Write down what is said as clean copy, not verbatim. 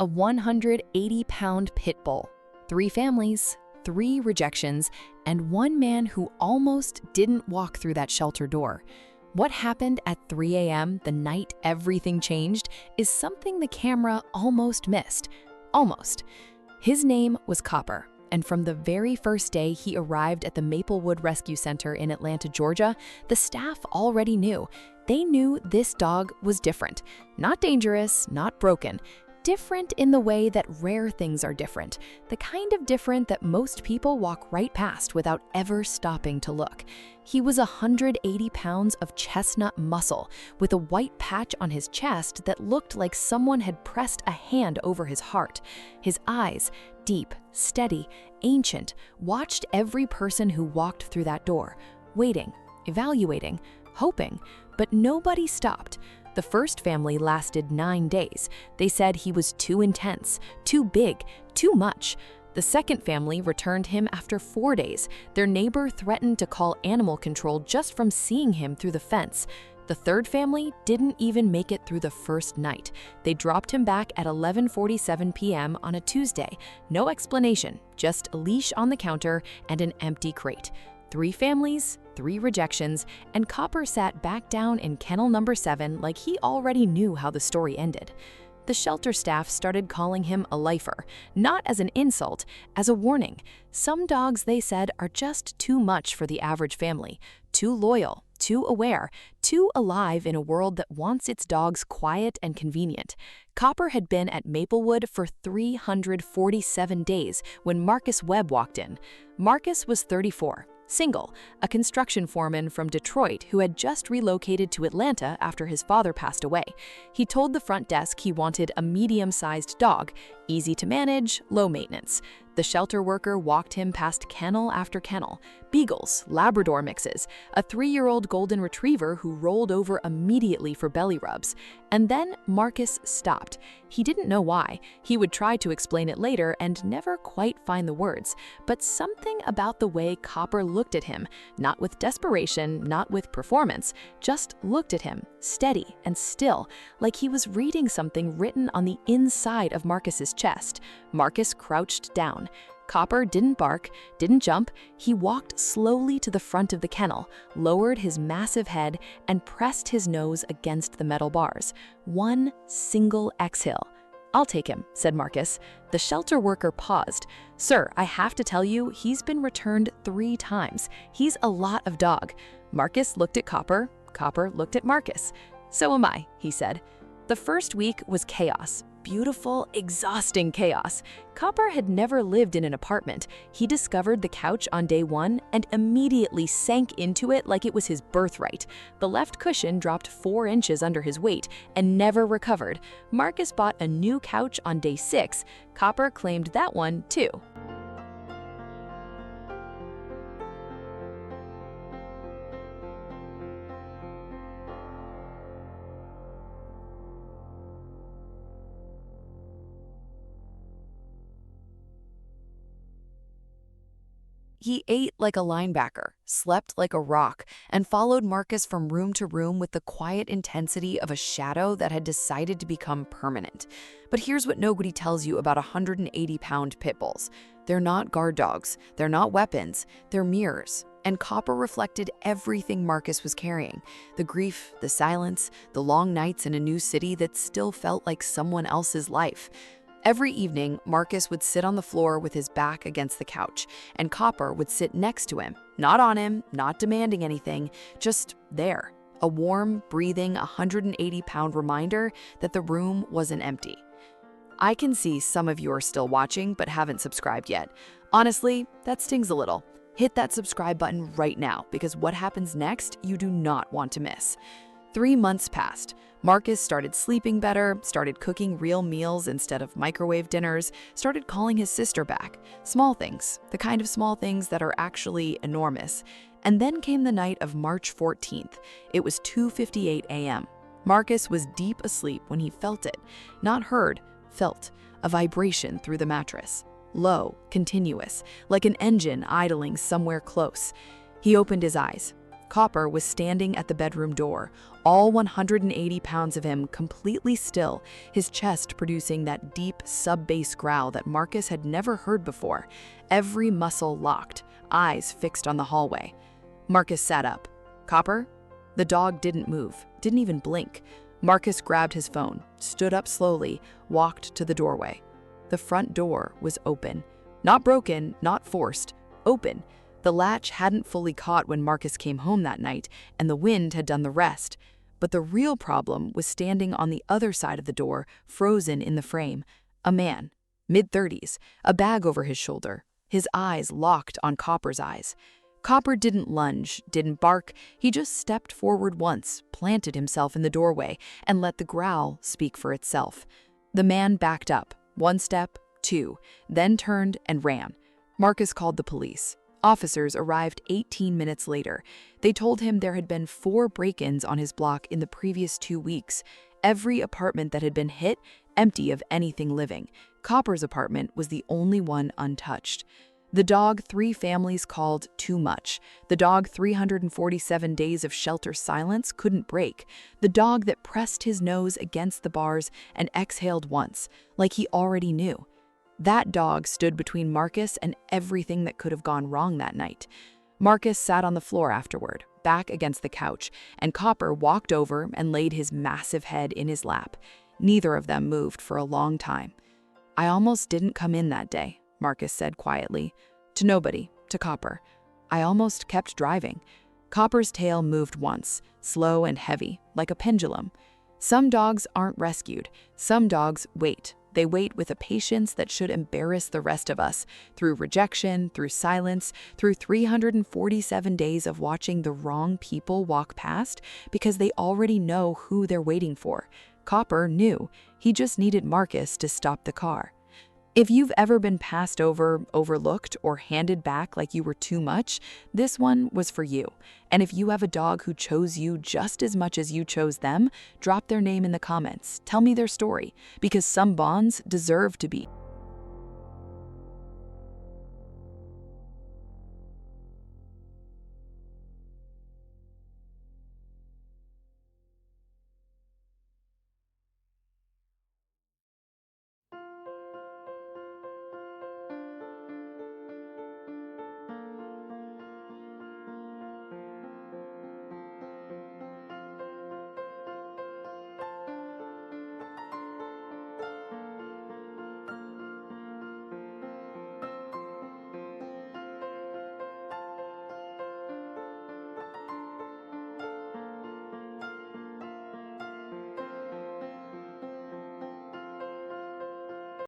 a 180-pound pit bull, 3 families, 3 rejections, and 1 man who almost didn't walk through that shelter door. What happened at 3 a.m. the night everything changed is something the camera almost missed. Almost. His name was Copper, and from the very first day he arrived at the Maplewood Rescue Center in Atlanta, Georgia, the staff already knew. They knew this dog was different. Not dangerous, not broken. Different in the way that rare things are different. The kind of different that most people walk right past without ever stopping to look. He was 180 pounds of chestnut muscle, with a white patch on his chest that looked like someone had pressed a hand over his heart. His eyes, deep, steady, ancient, watched every person who walked through that door, waiting, evaluating, hoping, but nobody stopped. The first family lasted 9 days. They said he was too intense, too big, too much. The second family returned him after 4 days. Their neighbor threatened to call animal control just from seeing him through the fence. The third family didn't even make it through the first night. They dropped him back at 11:47 p.m. on a Tuesday. No explanation, just a leash on the counter and an empty crate. 3 families, 3 rejections, and Copper sat back down in kennel number 7 like he already knew how the story ended. The shelter staff started calling him a lifer, not as an insult, as a warning. Some dogs, they said, are just too much for the average family, too loyal, too aware, too alive in a world that wants its dogs quiet and convenient. Copper had been at Maplewood for 347 days when Marcus Webb walked in. Marcus was 34. Single, a construction foreman from Detroit who had just relocated to Atlanta after his father passed away. He told the front desk he wanted a medium-sized dog, easy to manage, low maintenance. The shelter worker walked him past kennel after kennel, beagles, Labrador mixes, a 3-year-old golden retriever who rolled over immediately for belly rubs. And then Marcus stopped. He didn't know why. He would try to explain it later and never quite find the words. But something about the way Copper looked at him, not with desperation, not with performance, just looked at him, steady and still, like he was reading something written on the inside of Marcus's chest. Marcus crouched down. Copper didn't bark, didn't jump. He walked slowly to the front of the kennel, lowered his massive head, and pressed his nose against the metal bars. One single exhale. "I'll take him," said Marcus. The shelter worker paused. "Sir, I have to tell you, he's been returned 3 times. He's a lot of dog." Marcus looked at Copper. Copper looked at Marcus. "So am I," he said. The first week was chaos. Beautiful, exhausting chaos. Copper had never lived in an apartment. He discovered the couch on day 1 and immediately sank into it like it was his birthright. The left cushion dropped 4 inches under his weight and never recovered. Marcus bought a new couch on day 6. Copper claimed that one too. He ate like a linebacker, slept like a rock, and followed Marcus from room to room with the quiet intensity of a shadow that had decided to become permanent. But here's what nobody tells you about 180-pound pit bulls. They're not guard dogs, they're not weapons, they're mirrors. And Copper reflected everything Marcus was carrying. The grief, the silence, the long nights in a new city that still felt like someone else's life. Every evening, Marcus would sit on the floor with his back against the couch, and Copper would sit next to him, not on him, not demanding anything, just there, a warm, breathing, 180-pound reminder that the room wasn't empty. I can see some of you are still watching but haven't subscribed yet. Honestly, that stings a little. Hit that subscribe button right now, because what happens next you do not want to miss. 3 months passed. Marcus started sleeping better, started cooking real meals instead of microwave dinners, started calling his sister back. Small things, the kind of small things that are actually enormous. And then came the night of March 14th. It was 2:58 a.m. Marcus was deep asleep when he felt it. Not heard, felt. A vibration through the mattress. Low, continuous, like an engine idling somewhere close. He opened his eyes. Copper was standing at the bedroom door, all 180 pounds of him completely still, his chest producing that deep sub-bass growl that Marcus had never heard before, every muscle locked, eyes fixed on the hallway. Marcus sat up. "Copper?" The dog didn't move, didn't even blink. Marcus grabbed his phone, stood up slowly, walked to the doorway. The front door was open. Not broken, not forced, open. The latch hadn't fully caught when Marcus came home that night, and the wind had done the rest. But the real problem was standing on the other side of the door, frozen in the frame. A man, mid-30s, a bag over his shoulder, his eyes locked on Copper's eyes. Copper didn't lunge, didn't bark, he just stepped forward once, planted himself in the doorway, and let the growl speak for itself. The man backed up, one step, two, then turned and ran. Marcus called the police. Officers arrived 18 minutes later. They told him there had been 4 break-ins on his block in the previous 2 weeks. Every apartment that had been hit, empty of anything living. Copper's apartment was the only one untouched. The dog 3 families called too much. The dog 347 days of shelter silence couldn't break. The dog that pressed his nose against the bars and exhaled once, like he already knew. That dog stood between Marcus and everything that could have gone wrong that night. Marcus sat on the floor afterward, back against the couch, and Copper walked over and laid his massive head in his lap. Neither of them moved for a long time. "I almost didn't come in that day," Marcus said quietly. To nobody, to Copper. "I almost kept driving." Copper's tail moved once, slow and heavy, like a pendulum. Some dogs aren't rescued. Some dogs wait. They wait with a patience that should embarrass the rest of us, through rejection, through silence, through 347 days of watching the wrong people walk past because they already know who they're waiting for. Copper knew. He just needed Marcus to stop the car. If you've ever been passed over, overlooked, or handed back like you were too much, this one was for you. And if you have a dog who chose you just as much as you chose them, drop their name in the comments. Tell me their story, because some bonds deserve to be